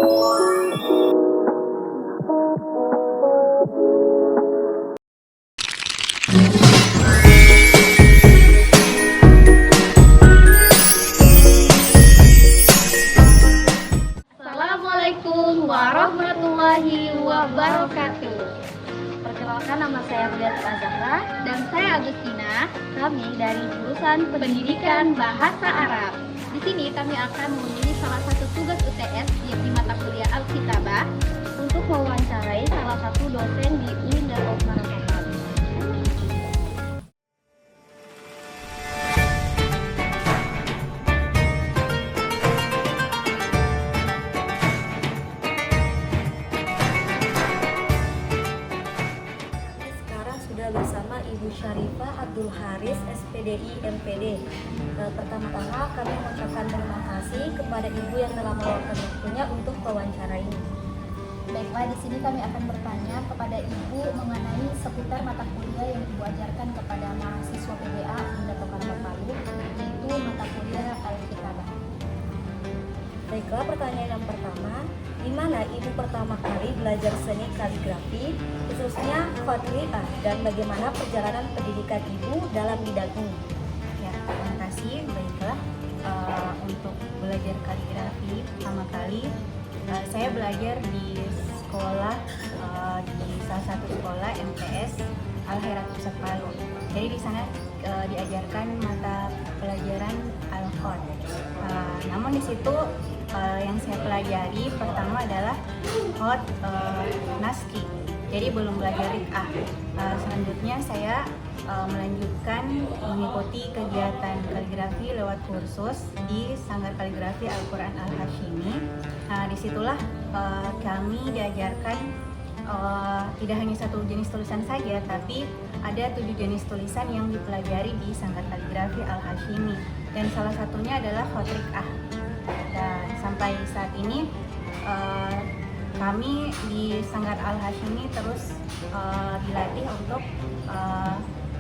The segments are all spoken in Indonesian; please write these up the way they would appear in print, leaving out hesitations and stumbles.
Assalamualaikum warahmatullahi wabarakatuh. Perkenalkan, nama saya Mulyati Azahra Dan saya Agustina. Kami dari jurusan Pendidikan Bahasa Arab. Di sini kami akan memenuhi salah satu tugas UTS yakni mata kuliah Alkitabah Untuk mewawancarai salah satu dosen di UIN Dato' Karawaman. Sekarang sudah bersama Ibu Syarifah Abdul Haris, SPDI MPD. Pertama-tama kami mengucapkan terima kasih kepada Ibu yang telah meluangkan waktunya untuk wawancara ini. Baiklah, di sini kami akan bertanya kepada Ibu mengenai seputar mata kuliah yang Ibu ajarkan kepada mahasiswa PBA UIN Dato' Karawaman, yaitu mata kuliah Alkitabah. Baiklah, pertanyaan yang pertama, di mana Ibu pertama kali belajar seni kaligrafi, khususnya Khotriyah, dan bagaimana perjalanan pendidikan Ibu dalam bidang ini? Ya, terima kasih. Baiklah, untuk belajar kaligrafi pertama kali saya belajar di sekolah, di salah satu sekolah MTS Al-Khairat Pusat Palu. Jadi di sana diajarkan mata pelajaran Al-Khot. Namun di situ yang saya pelajari pertama adalah Khot Naski. Jadi belum belajar Rik'ah. Selanjutnya saya melanjutkan mengikuti kegiatan kaligrafi lewat kursus di Sanggar Kaligrafi Al-Quran Al-Hashimi. Disitulah kami diajarkan tidak hanya satu jenis tulisan saja, tapi ada 7 jenis tulisan yang dipelajari di Sanggar Kaligrafi Al-Hashimi, dan salah satunya adalah Khot Rik'ah. Dan sampai saat ini kami di Sanggar Al-Hashimi terus dilatih untuk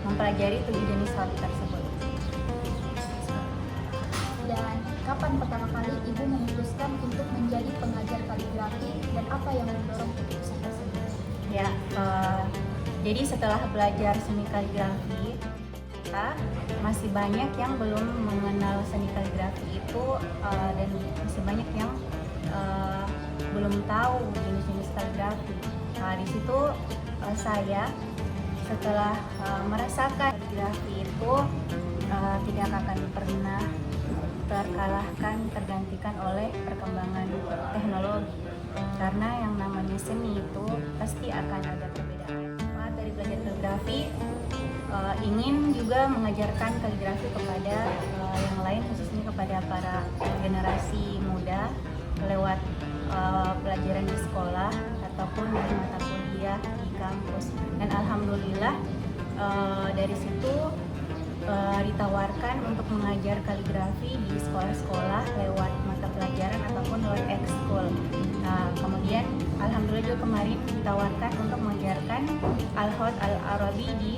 mempelajari 7 jenis khot tersebut. Dan kapan pertama kali Ibu memutuskan untuk menjadi pengajar kaligrafi dan apa yang mendorong keputusan tersebut? Ya, jadi setelah belajar seni kaligrafi, kita masih banyak yang belum mengenal seni kaligrafi itu, dan masih banyak yang belum tahu jenis-jenis kaligrafi. Di situ saya setelah merasakan kaligrafi itu tidak akan pernah terkalahkan, tergantikan oleh perkembangan teknologi, karena yang namanya seni itu pasti akan ada perbedaan. Dari belajar kaligrafi ingin juga mengajarkan kaligrafi kepada yang lain, khususnya kepada para generasi muda lewat pelajaran di sekolah ataupun di mata kuliah di kampus. Dan alhamdulillah dari situ ditawarkan untuk mengajar kaligrafi di sekolah-sekolah lewat mata pelajaran ataupun lewat ekskul. Kemudian alhamdulillah juga kemarin ditawarkan untuk mengajarkan Al-Khot Al-Arabi di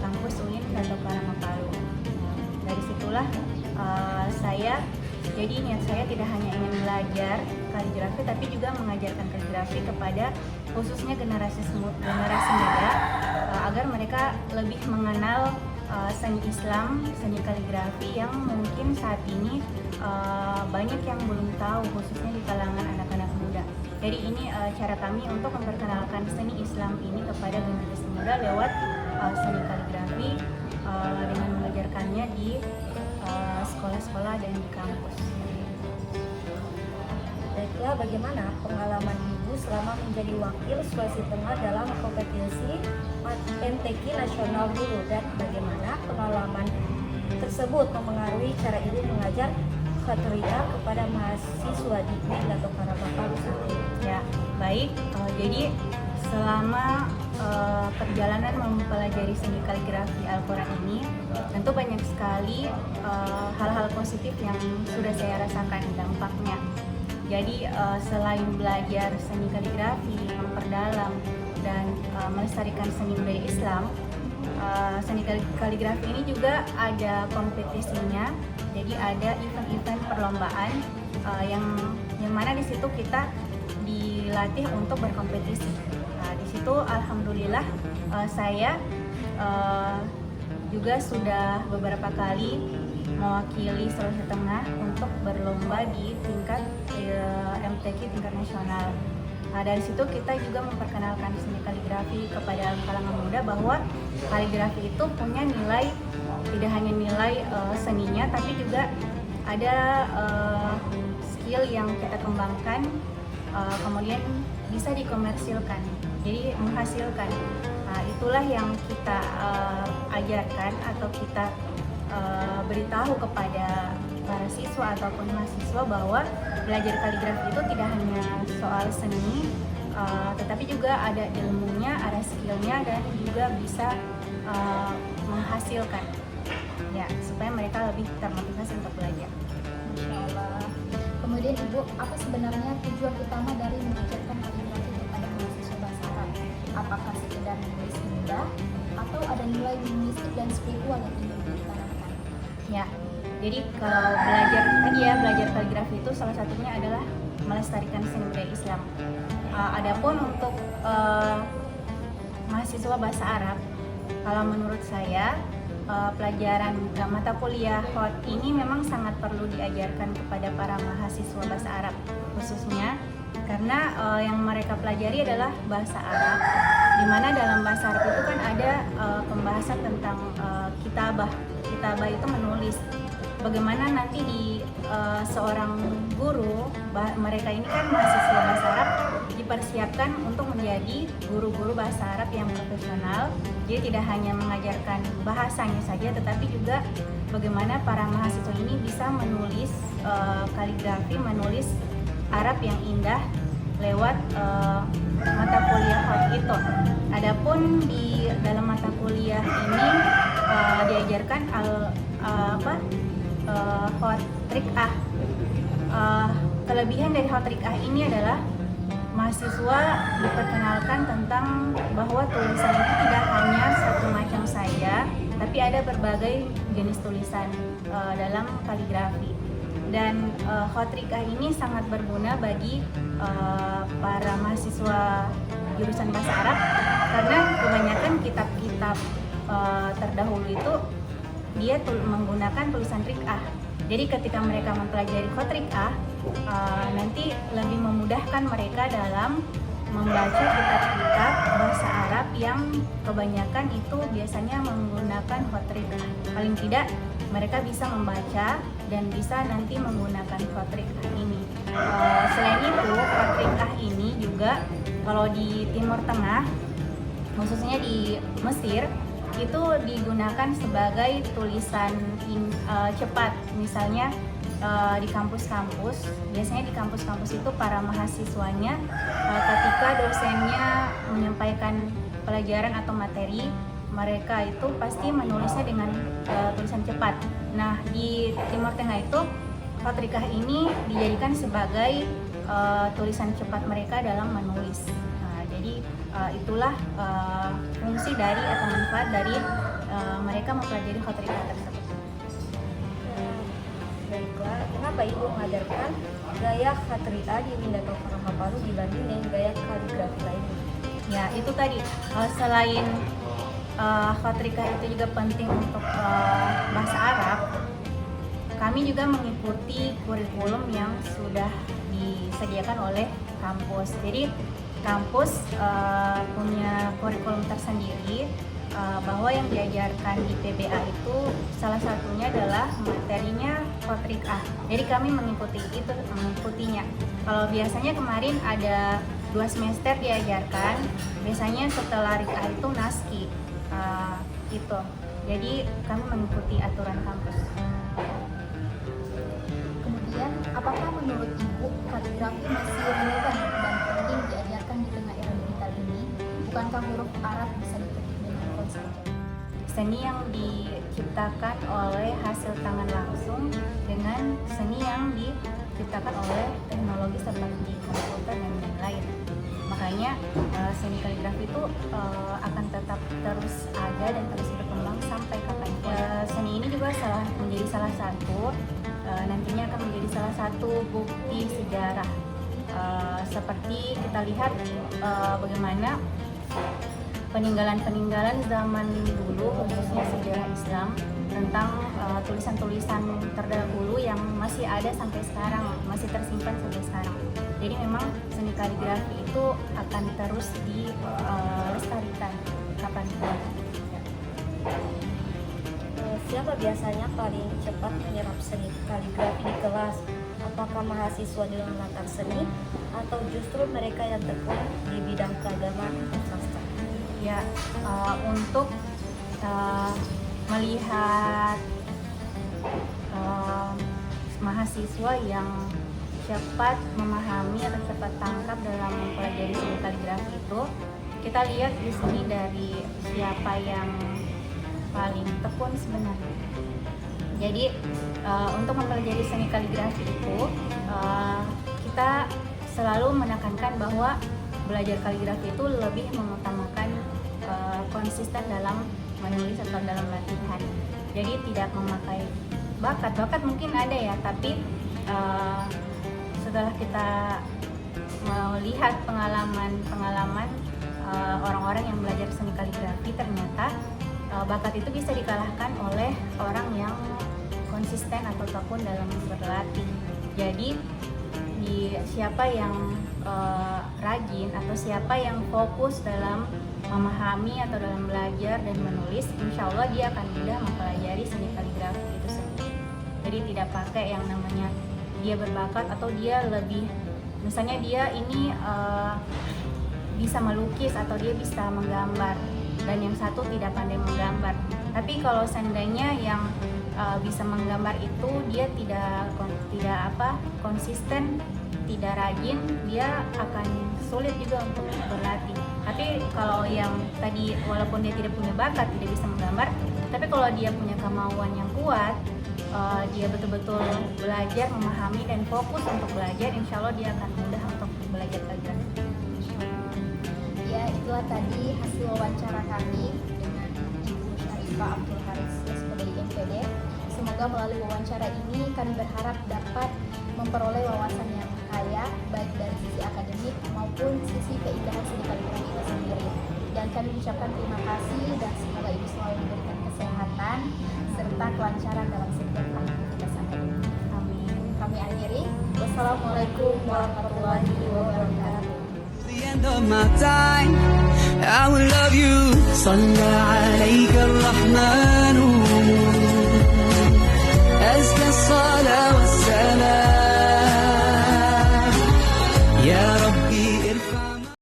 kampus UIN Dato' Karawaman Palu. Dari situlah jadi niat saya tidak hanya ingin belajar kaligrafi, tapi juga mengajarkan kaligrafi kepada khususnya generasi muda, agar mereka lebih mengenal seni Islam, seni kaligrafi yang mungkin saat ini banyak yang belum tahu, khususnya di kalangan anak-anak muda. Jadi ini cara kami untuk memperkenalkan seni Islam ini kepada generasi muda lewat seni kaligrafi, dengan mengajarkannya di sekolah-sekolah dan di kampus. Baiklah, bagaimana pengalaman Ibu selama menjadi wakil Sulawesi Tengah dalam kompetisi MTQ nasional dulu, dan bagaimana pengalaman tersebut mempengaruhi cara Ibu mengajar Khotriyah kepada mahasiswa di UIN Dato' Karawaman Palu? Ya, baik. Jadi selama perjalanan mempelajari seni kaligrafi Al-Quran ini, tentu banyak sekali hal-hal positif yang sudah saya rasakan dampaknya. Jadi selain belajar seni kaligrafi, memperdalam dan melestarikan seni budaya Islam, seni kaligrafi ini juga ada kompetisinya. Jadi ada event-event perlombaan yang mana di situ kita dilatih untuk berkompetisi. Nah, di situ alhamdulillah saya juga sudah beberapa kali mewakili Sulawesi Tengah untuk berlomba di tingkat MTQ tingkat nasional. Nah, dari situ kita juga memperkenalkan seni kaligrafi kepada kalangan muda bahwa kaligrafi itu punya nilai, tidak hanya nilai seninya, tapi juga ada skill yang kita kembangkan, kemudian bisa dikomersilkan, jadi menghasilkan. Nah, itulah yang kita ajarkan atau kita beritahu kepada para siswa ataupun mahasiswa bahwa belajar kaligrafi itu tidak hanya soal seni, tetapi juga ada ilmunya, ada skillnya, dan juga bisa menghasilkan, ya, supaya mereka lebih termotivasi untuk belajar. Insya Allah. Kemudian Ibu, apa sebenarnya tujuan utama dari mengajarkan kaligrafi kepada mahasiswa bahasa Arab? Apakah sekedar menulis mudah atau ada nilai linguistik dan spiritual yang ingin ditanamkan? Ya, jadi kalau belajar kaligrafi itu salah satunya adalah melestarikan seni budaya Islam. Adapun untuk mahasiswa bahasa Arab, kalau menurut saya pelajaran mata kuliah HOT ini memang sangat perlu diajarkan kepada para mahasiswa bahasa Arab, khususnya karena yang mereka pelajari adalah bahasa Arab, di mana dalam bahasa Arab itu kan ada pembahasan tentang kitabah. Kitabah itu menulis. Bagaimana nanti di seorang guru, mereka ini kan mahasiswa bahasa Arab, dipersiapkan untuk menjadi guru-guru bahasa Arab yang profesional. Jadi tidak hanya mengajarkan bahasanya saja, tetapi juga bagaimana para mahasiswa ini bisa menulis kaligrafi, menulis Arab yang indah lewat mata kuliah HOT itu. Adapun di dalam mata kuliah ini diajarkan HOT trik A. Kelebihan dari HOT trik A ini adalah mahasiswa diperkenalkan tentang bahwa tulisan itu tidak hanya satu macam saja, tapi ada berbagai jenis tulisan dalam kaligrafi. Dan HOT trik A ini sangat berguna bagi para mahasiswa jurusan bahasa Arab, karena kebanyakan kitab-kitab terdahulu itu dia menggunakan tulisan trik A. Jadi ketika mereka mempelajari HOT trik A, nanti lebih memudahkan mereka dalam membaca kitab-kitab bahasa Arab yang kebanyakan itu biasanya menggunakan HOT trik A. Paling tidak mereka bisa membaca dan bisa nanti menggunakan HOT trik A ini. Selain itu, HOT trik A ini juga kalau di Timur Tengah, khususnya di Mesir, itu digunakan sebagai tulisan cepat. Misalnya di kampus-kampus, biasanya di kampus-kampus itu para mahasiswanya ketika dosennya menyampaikan pelajaran atau materi, mereka itu pasti menulisnya dengan tulisan cepat. Nah, di Timur Tengah itu HOT trik A ini dijadikan sebagai tulisan cepat mereka dalam menulis. Jadi itulah fungsi dari atau manfaat dari mereka mempelajari HOT trik A tersebut. Baiklah, kenapa Ibu mengajarkan gaya HOT trik A di Windato Palu dibanding dengan gaya kaligrafi lainnya? Ya, itu tadi selain HOT trik A itu juga penting untuk bahasa Arab, kami juga mengikuti kurikulum yang sudah disediakan oleh kampus. Jadi kampus punya kurikulum tersendiri, bahwa yang diajarkan di PBA itu salah satunya adalah materinya HOT trik A. Jadi kami mengikutinya. Kalau biasanya kemarin ada 2 semester diajarkan, biasanya setelah RIK A itu naski gitu. Jadi kami mengikuti aturan kampus. Kemudian, apakah menurut Ibu kaligrafi masih relevan dan penting diajarkan di tengah era digital ini? Bukankah huruf Arab bisa diketik dengan konsep? Seni yang diciptakan oleh hasil tangan langsung dengan seni yang diciptakan oleh teknologi seperti komputer dan lain-lain. Makanya seni kaligrafi itu akan tetap terus ada dan terus berkembang sampai kapanpun. Seni ini juga menjadi salah satu nantinya akan menjadi salah satu bukti sejarah. Seperti kita lihat bagaimana peninggalan-peninggalan zaman dulu, khususnya sejarah Islam, tentang tulisan-tulisan terdahulu yang masih ada sampai sekarang, masih tersimpan sampai sekarang. Jadi memang seni kaligrafi itu akan terus dilestarikan kapanpun. Siapa biasanya paling cepat menyerap seni kaligrafi di kelas? Apakah mahasiswa di latar seni atau justru mereka yang tekun di bidang keagamaan atau sastra? Ya, untuk melihat mahasiswa yang cepat memahami atau cepat tangkap dalam mempelajari seni kaligrafi itu, kita lihat di sini dari siapa yang paling tekun sebenarnya. Jadi untuk mempelajari seni kaligrafi itu kita selalu menekankan bahwa belajar kaligrafi itu lebih mengutamakan konsisten dalam menulis atau dalam latihan. Jadi tidak memakai bakat mungkin ada ya, tapi setelah kita melihat pengalaman orang-orang yang belajar seni kaligrafi, ternyata bakat itu bisa dikalahkan oleh orang yang konsisten atau tekun dalam berlatih. Jadi siapa yang rajin atau siapa yang fokus dalam memahami atau dalam belajar dan menulis, insya Allah dia akan mudah mempelajari seni kaligrafi itu sendiri. Jadi tidak pakai yang namanya dia berbakat atau dia lebih, misalnya dia ini bisa melukis atau dia bisa menggambar dan yang satu tidak pandai menggambar. Tapi kalau seandainya yang bisa menggambar itu dia tidak konsisten, tidak rajin, dia akan sulit juga untuk berlatih. Tapi kalau yang tadi walaupun dia tidak punya bakat, tidak bisa menggambar, tapi kalau dia punya kemauan yang kuat, dia betul-betul belajar, memahami dan fokus untuk belajar, insya Allah dia akan mudah untuk belajar kaligrafi. Ya, itulah tadi hasil wawancara kami dengan Ibu Syarifah Abdul Haris SPD MPD. Semoga melalui wawancara ini kami berharap dapat memperoleh wawasan yang kaya baik dari sisi akademik maupun sisi keindahan seni kaligrafi itu sendiri. Dan kami ucapkan terima kasih dan semoga Ibu selalu diberikan kesehatan serta kelancaran dalam setiap aktivitas akademik. Amin. Kami akhiri. Wassalamualaikum warahmatullahi wabarakatuh. The end of my time, I will love you. صلى عليك الرحمن